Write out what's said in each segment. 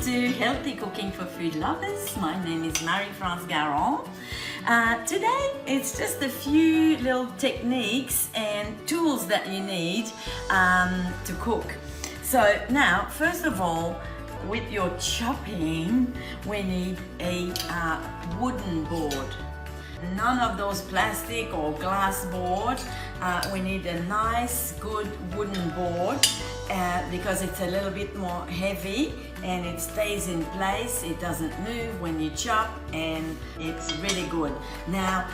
to Healthy Cooking for Food Lovers. My name is Marie-France Garon. Today it's just a few little techniques and tools that you need to cook. So now, first of all, with your chopping, we need a wooden board. None of those plastic or glass board. We need a nice, good wooden board because it's a little bit more heavy and it stays in place. It doesn't move when you chop, and it's really good. Now,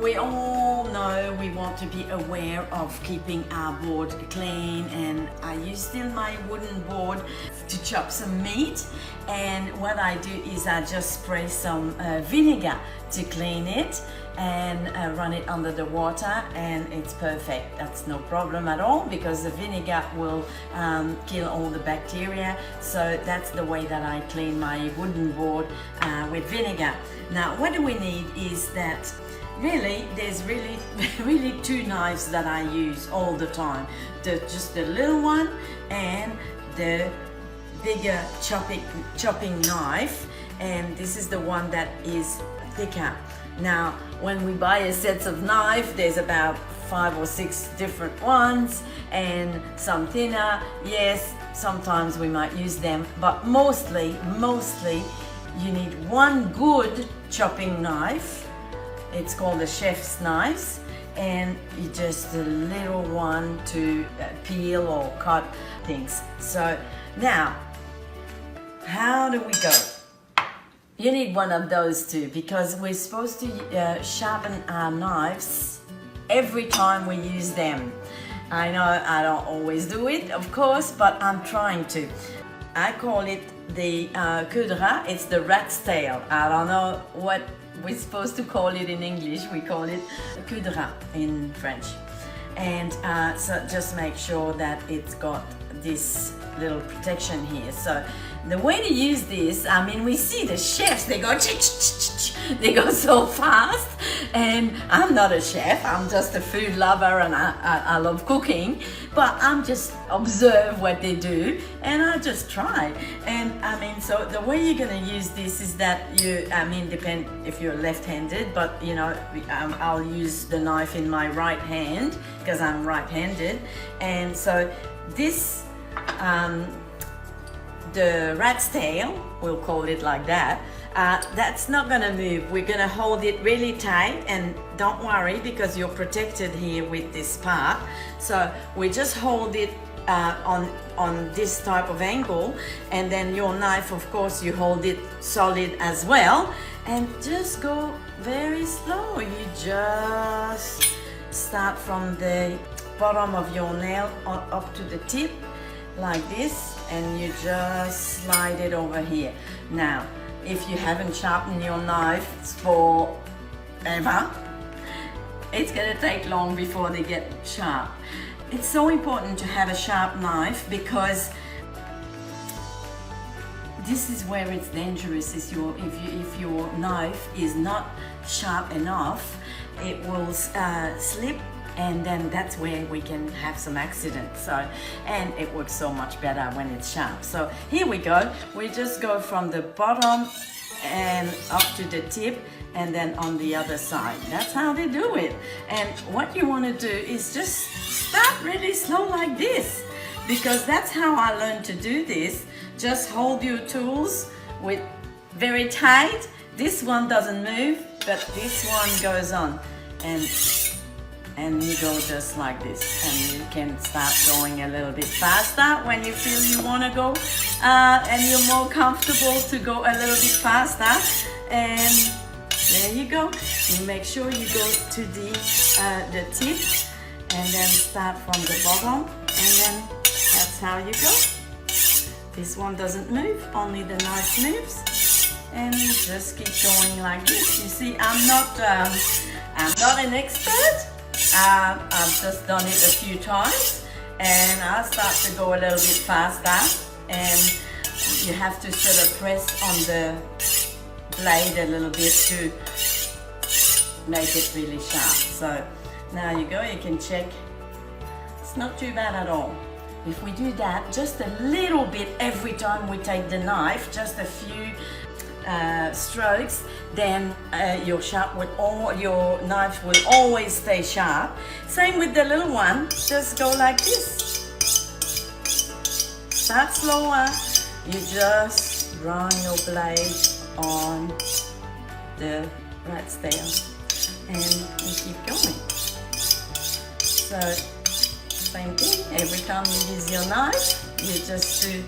we all know we want to be aware of keeping our board clean, and I use still my wooden board to chop some meat, and what I do is I just spray some vinegar to clean it and run it under the water, and it's perfect. That's no problem at all because the vinegar will kill all the bacteria. So that's the way that I clean my wooden board with vinegar. Now what do we need is that there's really two knives that I use all the time. Just the little one and the bigger chopping knife, and this is the one that is thicker. Now when we buy a set of knives, there's about 5 or 6 different ones, and some thinner. Yes, sometimes we might use them, but mostly you need one good chopping knife. It's called a chef's knife, and just a little one to peel or cut things. So now, how do we go? You need one of those two because we're supposed to sharpen our knives every time we use them. I know I don't always do it, of course, but I'm trying to. I call it the queue de rat. It's the rat's tail. I don't know what we're supposed to call it in English. We call it queue de rat in French. And so just make sure that it's got this little protection here. So the way to use this, I mean, we see the chefs, they go they go so fast, and I'm not a chef, I'm just a food lover, and I love cooking, but I'm just observe what they do and I just try. And I mean, so the way you're going to use this is that depend if you're left-handed, but you know, I'll use the knife in my right hand because I'm right-handed. And so this the rat's tail, we'll call it like that, that's not gonna move. We're gonna hold it really tight, and don't worry because you're protected here with this part. So we just hold it on this type of angle, and then your knife, of course, you hold it solid as well, and just go very slow. You just start from the bottom of your nail up to the tip like this, and you just slide it over here. Now, if you haven't sharpened your knife for ever, it's gonna take long before they get sharp. It's so important to have a sharp knife because this is where it's dangerous. If your knife is not sharp enough, it will slip, and then that's where we can have some accidents. So, and it works so much better when it's sharp. So here we go. We just go from the bottom and up to the tip, and then on the other side. That's how they do it. And what you want to do is just start really slow like this, because that's how I learned to do this. Just hold your tools with very tight. This one doesn't move, but this one goes on, and you go just like this, and you can start going a little bit faster when you feel you want to go, and you're more comfortable to go a little bit faster. And there you go. You make sure you go to the tip, and then start from the bottom, and then that's how you go. This one doesn't move, only the knife moves, and you just keep going like this. You see, I'm not an expert. I've just done it a few times, and I start to go a little bit faster, and you have to sort of press on the blade a little bit to make it really sharp. So now you go, you can check. It's not too bad at all. if we do that just a little bit every time we take the knife, just a few strokes, then your knife will always stay sharp. Same with the little one, just go like this. Start slower, you just run your blade on the rat's tail and you keep going. So same thing, every time you use your knife, you just do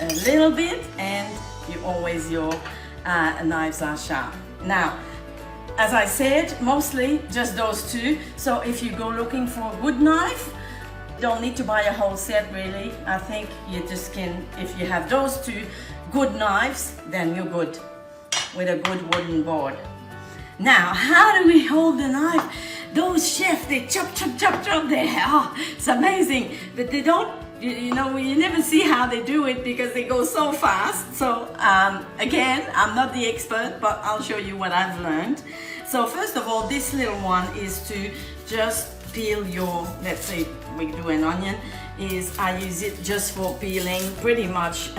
a little bit and your knives are sharp. Now, as I said, mostly just those two. So if you go looking for a good knife, don't need to buy a whole set really. I think you just can, if you have those two good knives, then you're good with a good wooden board. Now, how do we hold the knife? Those chefs, they chop there. Oh, it's amazing, but they don't, you know, you never see how they do it because they go so fast. So again, I'm not the expert, but I'll show you what I've learned. So first of all, this little one is to just peel your, let's say we do an onion, I use it just for peeling, pretty much.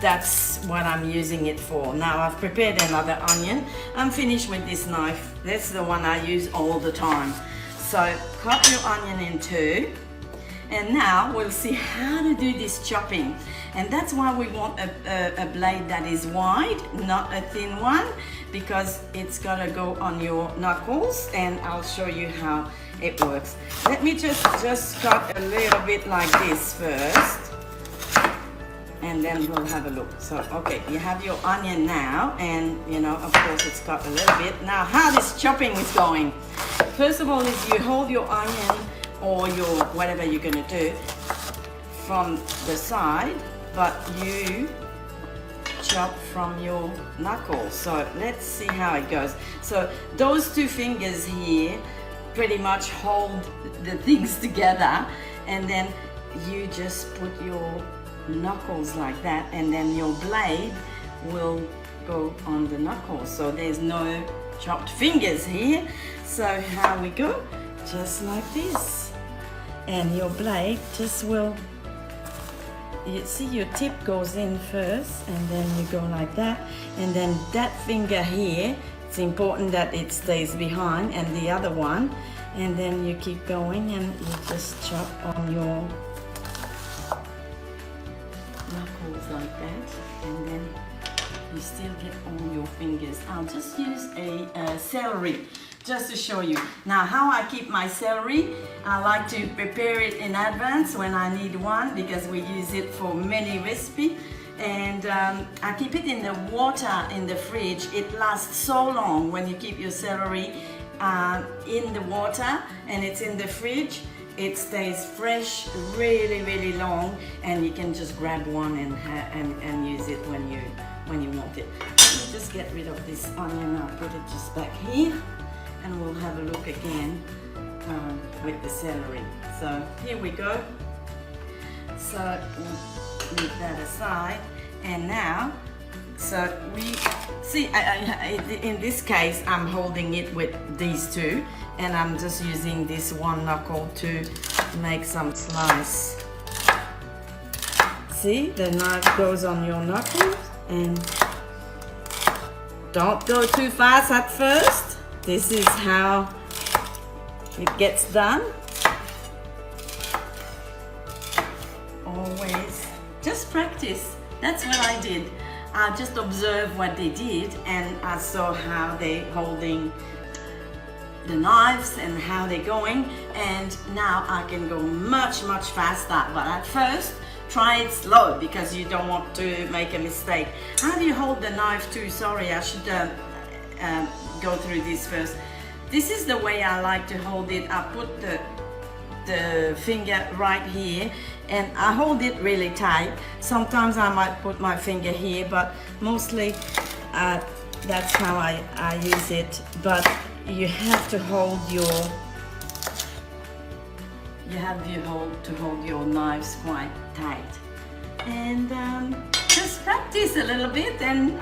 That's what I'm using it for. Now I've prepared another onion. I'm finished with this knife. That's the one I use all the time. So cut your onion in two. And now we'll see how to do this chopping. And that's why we want a blade that is wide, not a thin one, because it's gotta go on your knuckles, and I'll show you how it works. Let me just cut a little bit like this first, and then we'll have a look. So, okay, you have your onion now, and you know, of course it's cut a little bit. Now, how this chopping is going. First of all is you hold your onion or your whatever you're gonna do from the side, but you chop from your knuckles. So let's see how it goes. So those two fingers here pretty much hold the things together, and then you just put your knuckles like that, and then your blade will go on the knuckles. So there's no chopped fingers here. So how we go? Just like this. And your blade just will, you see your tip goes in first, and then you go like that, and then that finger here, it's important that it stays behind, and the other one, and then you keep going and you just chop on your knuckles like that, and then you still get all your fingers. I'll just use a celery just to show you. Now, how I keep my celery, I like to prepare it in advance when I need one, because we use it for many recipes. And I keep it in the water in the fridge. It lasts so long when you keep your celery in the water and it's in the fridge. It stays fresh really, really long, and you can just grab one and use it when you want it. Let me just get rid of this onion. I'll put it just back here, and we'll have a look again with the celery. So here we go. So we'll leave that aside, and now, so we see, in this case I'm holding it with these two, and I'm just using this one knuckle to make some slice. See, the knife goes on your knuckles, and don't go too fast at first. This is how it gets done. Always just practice. That's what I did. I just observed what they did, and I saw how they holding the knives and how they're going, and now I can go much faster. But at first, try it slow, because you don't want to make a mistake. How do you hold the knife too? Sorry, I should go through this first. This is the way I like to hold it. I put the finger right here, and I hold it really tight. Sometimes I might put my finger here, but mostly that's how I use it. But you have to hold hold your knives quite tight. And just practice a little bit and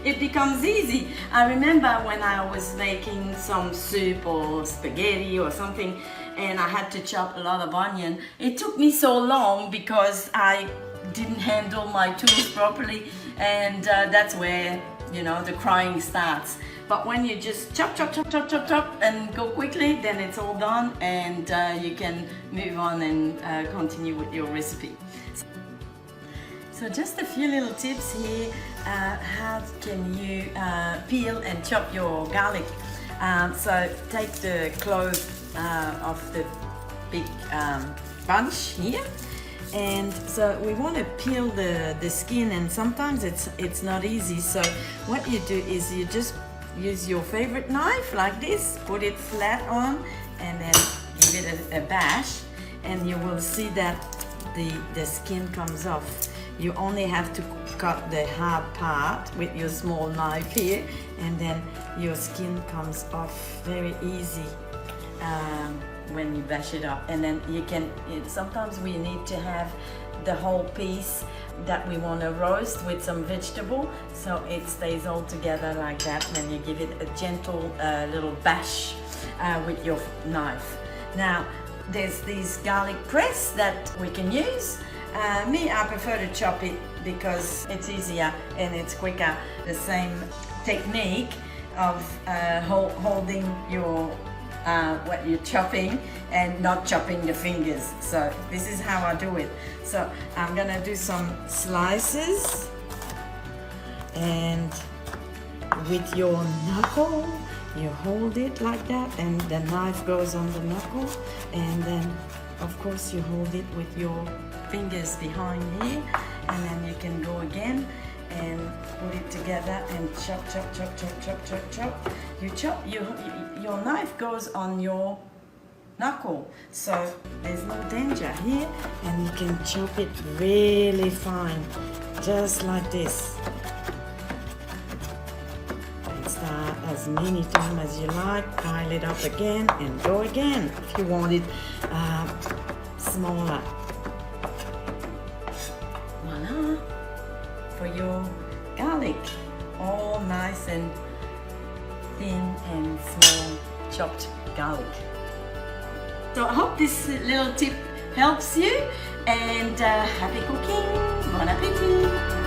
it becomes easy. I remember when I was making some soup or spaghetti or something and I had to chop a lot of onion. It took me so long because I didn't handle my tools properly, and that's where, you know, the crying starts. But when you just chop, chop, chop, chop, chop, chop and go quickly, then it's all done and you can move on and continue with your recipe. So just a few little tips here. How can you peel and chop your garlic? So take the clove of the big bunch here, and so we want to peel the skin, and sometimes it's not easy. So what you do is you just use your favorite knife like this, put it flat on, and then give it a bash, and you will see that the skin comes off. You only have to cut the hard part with your small knife here, and then your skin comes off very easy when you bash it up. And then you can, sometimes we need to have the whole piece that we want to roast with some vegetable, so it stays all together like that, and then you give it a gentle little bash with your knife. Now there's these garlic press that we can use. Me, I prefer to chop it because it's easier and it's quicker. The same technique of holding your what you're chopping and not chopping the fingers. So this is how I do it. So I'm gonna do some slices, and with your knuckle you hold it like that, and the knife goes on the knuckle, and then of course you hold it with your fingers behind here, and then you can go again and put it together and chop, chop, chop, chop, chop, chop, chop. You chop, your knife goes on your knuckle, so there's no danger here, and you can chop it really fine, just like this. And start as many times as you like, pile it up again and go again if you want it smaller. Voila, for your garlic, all nice and thin and small chopped garlic. So I hope this little tip helps you, and happy cooking, bon appetit!